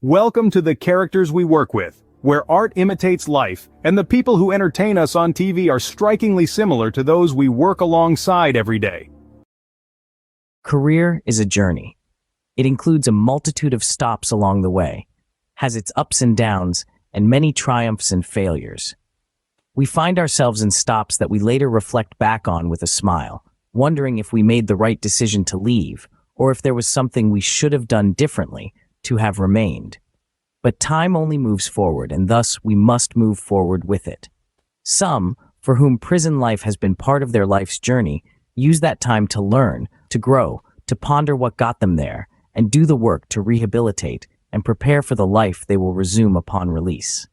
Welcome to the characters we work with, where art imitates life, and the people who entertain us on TV are strikingly similar to those we work alongside every day. Career is a journey. It includes a multitude of stops along the way, has its ups and downs, and many triumphs and failures. We find ourselves in stops that we later reflect back on with a smile, wondering if we made the right decision to leave, or if there was something we should have done differently to have remained. But time only moves forward, and thus we must move forward with it. Some, for whom prison life has been part of their life's journey, use that time to learn, to grow, to ponder what got them there, and do the work to rehabilitate and prepare for the life they will resume upon release.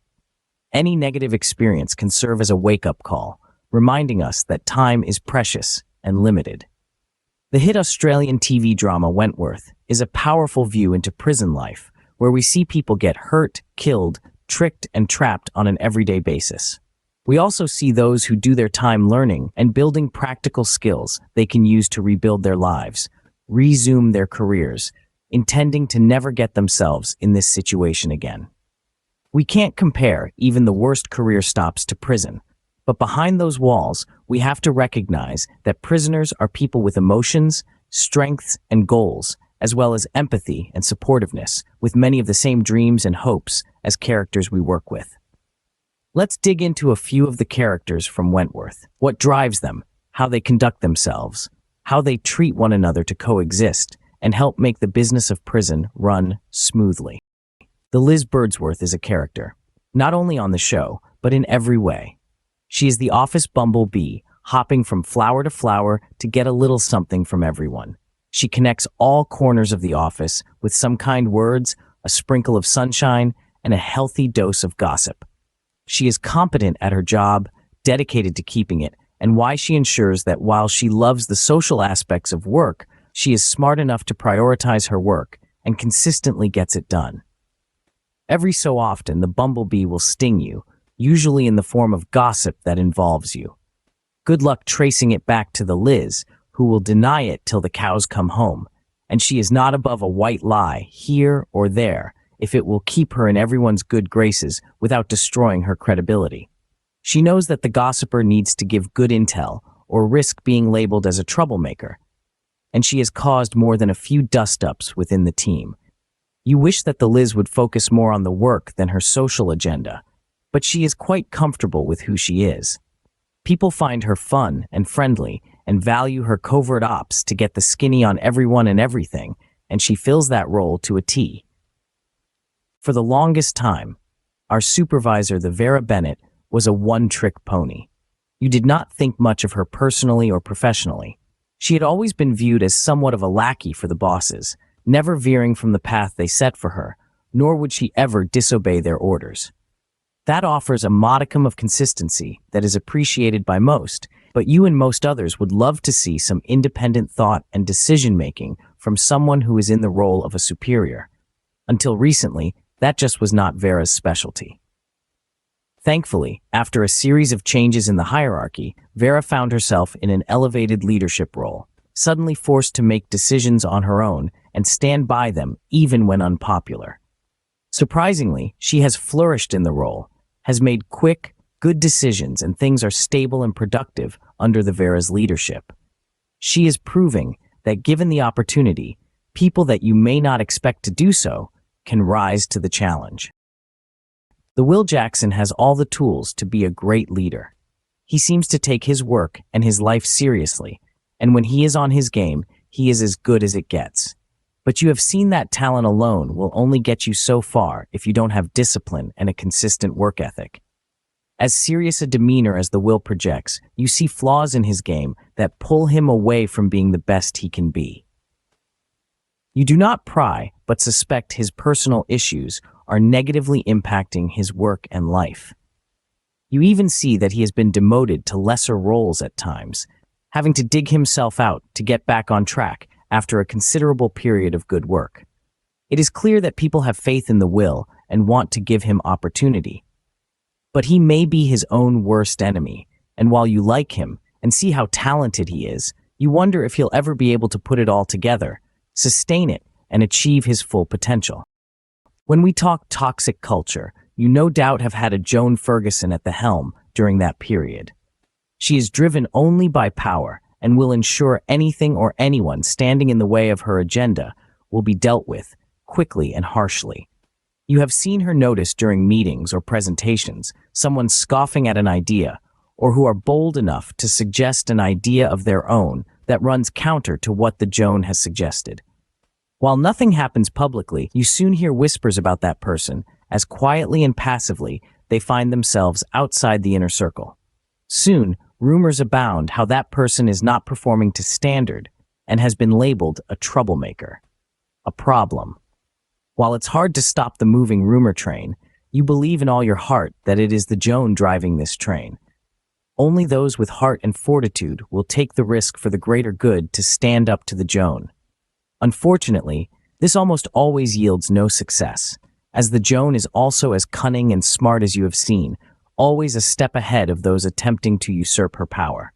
Any negative experience can serve as a wake-up call, reminding us that time is precious and limited. The hit Australian TV drama Wentworth is a powerful view into prison life, where we see people get hurt, killed, tricked, and trapped on an everyday basis. We also see those who do their time learning and building practical skills they can use to rebuild their lives, resume their careers, intending to never get themselves in this situation again. We can't compare even the worst career stops to prison, but behind those walls, we have to recognize that prisoners are people with emotions, strengths, and goals, as well as empathy and supportiveness, with many of the same dreams and hopes as characters we work with. Let's dig into a few of the characters from Wentworth, what drives them, how they conduct themselves, how they treat one another to coexist, and help make the business of prison run smoothly. The Liz Birdsworth is a character, not only on the show, but in every way. She is the office bumblebee, hopping from flower to flower to get a little something from everyone. She connects all corners of the office with some kind words, a sprinkle of sunshine, and a healthy dose of gossip. She is competent at her job, dedicated to keeping it, and why she ensures that while she loves the social aspects of work, she is smart enough to prioritize her work and consistently gets it done. Every so often, the bumblebee will sting you, usually in the form of gossip that involves you. Good luck tracing it back to the Liz, who will deny it till the cows come home, and she is not above a white lie here or there if it will keep her in everyone's good graces without destroying her credibility. She knows that the gossiper needs to give good intel or risk being labeled as a troublemaker, and she has caused more than a few dust-ups within the team. You wish that the Liz would focus more on the work than her social agenda, but she is quite comfortable with who she is. People find her fun and friendly and value her covert ops to get the skinny on everyone and everything, and she fills that role to a T. For the longest time, our supervisor, the Vera Bennett, was a one-trick pony. You did not think much of her personally or professionally. She had always been viewed as somewhat of a lackey for the bosses, never veering from the path they set for her, nor would she ever disobey their orders. That offers a modicum of consistency that is appreciated by most, but you and most others would love to see some independent thought and decision-making from someone who is in the role of a superior. Until recently, that just was not Vera's specialty. Thankfully, after a series of changes in the hierarchy, Vera found herself in an elevated leadership role, suddenly forced to make decisions on her own and stand by them even when unpopular. Surprisingly, she has flourished in the role, has made quick, good decisions, and things are stable and productive under the Vera's leadership. She is proving that given the opportunity, people that you may not expect to do so can rise to the challenge. The Will Jackson has all the tools to be a great leader. He seems to take his work and his life seriously, and when he is on his game, he is as good as it gets. But you have seen that talent alone will only get you so far if you don't have discipline and a consistent work ethic. As serious a demeanor as the Will projects, you see flaws in his game that pull him away from being the best he can be. You do not pry, but suspect his personal issues are negatively impacting his work and life. You even see that he has been demoted to lesser roles at times, having to dig himself out to get back on track after a considerable period of good work. It is clear that people have faith in the Will and want to give him opportunity. But he may be his own worst enemy, and while you like him and see how talented he is, you wonder if he'll ever be able to put it all together, sustain it, and achieve his full potential. When we talk toxic culture, you no doubt have had a Joan Ferguson at the helm during that period. She is driven only by power and will ensure anything or anyone standing in the way of her agenda will be dealt with quickly and harshly. You have seen her notice during meetings or presentations, someone scoffing at an idea, or who are bold enough to suggest an idea of their own that runs counter to what the Joan has suggested. While nothing happens publicly, you soon hear whispers about that person, as quietly and passively they find themselves outside the inner circle. Soon, rumors abound how that person is not performing to standard and has been labeled a troublemaker, a problem. While it's hard to stop the moving rumor train, you believe in all your heart that it is the Joan driving this train. Only those with heart and fortitude will take the risk for the greater good to stand up to the Joan. Unfortunately, this almost always yields no success, as the Joan is also as cunning and smart as you have seen, always a step ahead of those attempting to usurp her power.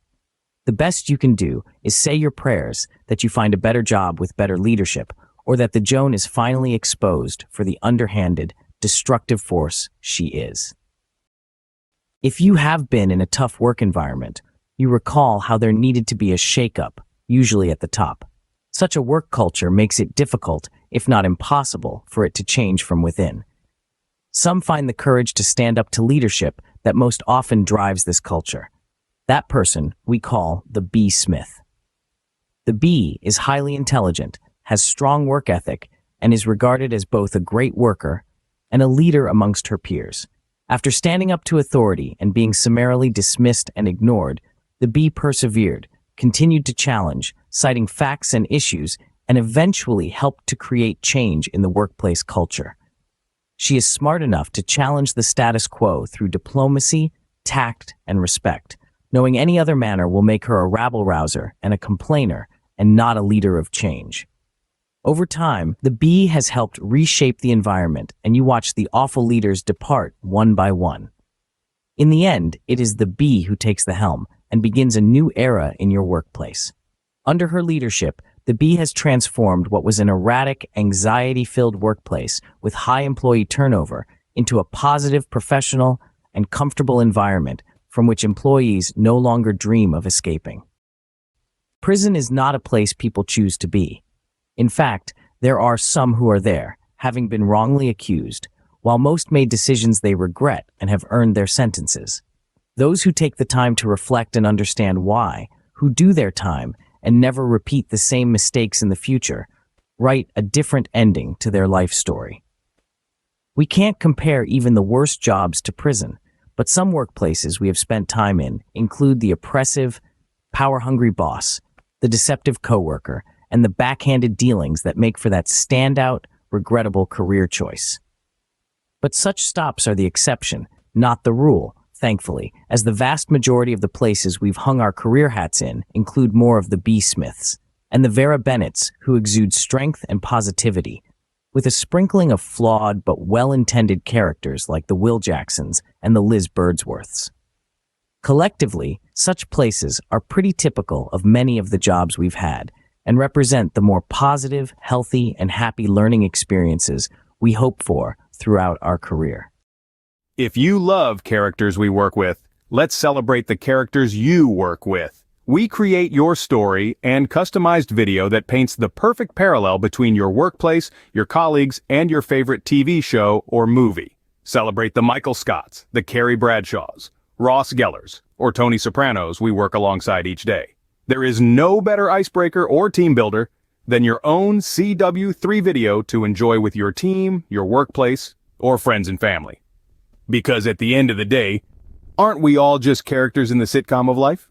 The best you can do is say your prayers that you find a better job with better leadership, or that the Joan is finally exposed for the underhanded, destructive force she is. If you have been in a tough work environment, you recall how there needed to be a shake-up, usually at the top. Such a work culture makes it difficult, if not impossible, for it to change from within. Some find the courage to stand up to leadership that most often drives this culture. That person we call the B Smith. The B is highly intelligent, has strong work ethic, and is regarded as both a great worker and a leader amongst her peers. After standing up to authority and being summarily dismissed and ignored, the B persevered, continued to challenge, citing facts and issues, and eventually helped to create change in the workplace culture. She is smart enough to challenge the status quo through diplomacy, tact, and respect, knowing any other manner will make her a rabble-rouser and a complainer, and not a leader of change. Over time, the B has helped reshape the environment, and you watch the awful leaders depart one by one. In the end, it is the B who takes the helm and begins a new era in your workplace. Under her leadership, the B has transformed what was an erratic, anxiety-filled workplace with high employee turnover into a positive, professional, and comfortable environment from which employees no longer dream of escaping. Prison is not a place people choose to be. In fact, there are some who are there, having been wrongly accused, while most made decisions they regret and have earned their sentences. Those who take the time to reflect and understand why, who do their time, and never repeat the same mistakes in the future, write a different ending to their life story. We can't compare even the worst jobs to prison, but some workplaces we have spent time in include the oppressive, power-hungry boss, the deceptive coworker, and the backhanded dealings that make for that standout, regrettable career choice. But such stops are the exception, not the rule, thankfully, as the vast majority of the places we've hung our career hats in include more of the B Smiths and the Vera Bennetts who exude strength and positivity, with a sprinkling of flawed but well-intended characters like the Will Jacksons and the Liz Birdsworths. Collectively, such places are pretty typical of many of the jobs we've had and represent the more positive, healthy, and happy learning experiences we hope for throughout our career. If you love characters we work with, let's celebrate the characters you work with. We create your story and customized video that paints the perfect parallel between your workplace, your colleagues, and your favorite TV show or movie. Celebrate the Michael Scotts, the Carrie Bradshaws, Ross Gellers, or Tony Sopranos we work alongside each day. There is no better icebreaker or team builder than your own CW3 video to enjoy with your team, your workplace, or friends and family. Because at the end of the day, aren't we all just characters in the sitcom of life?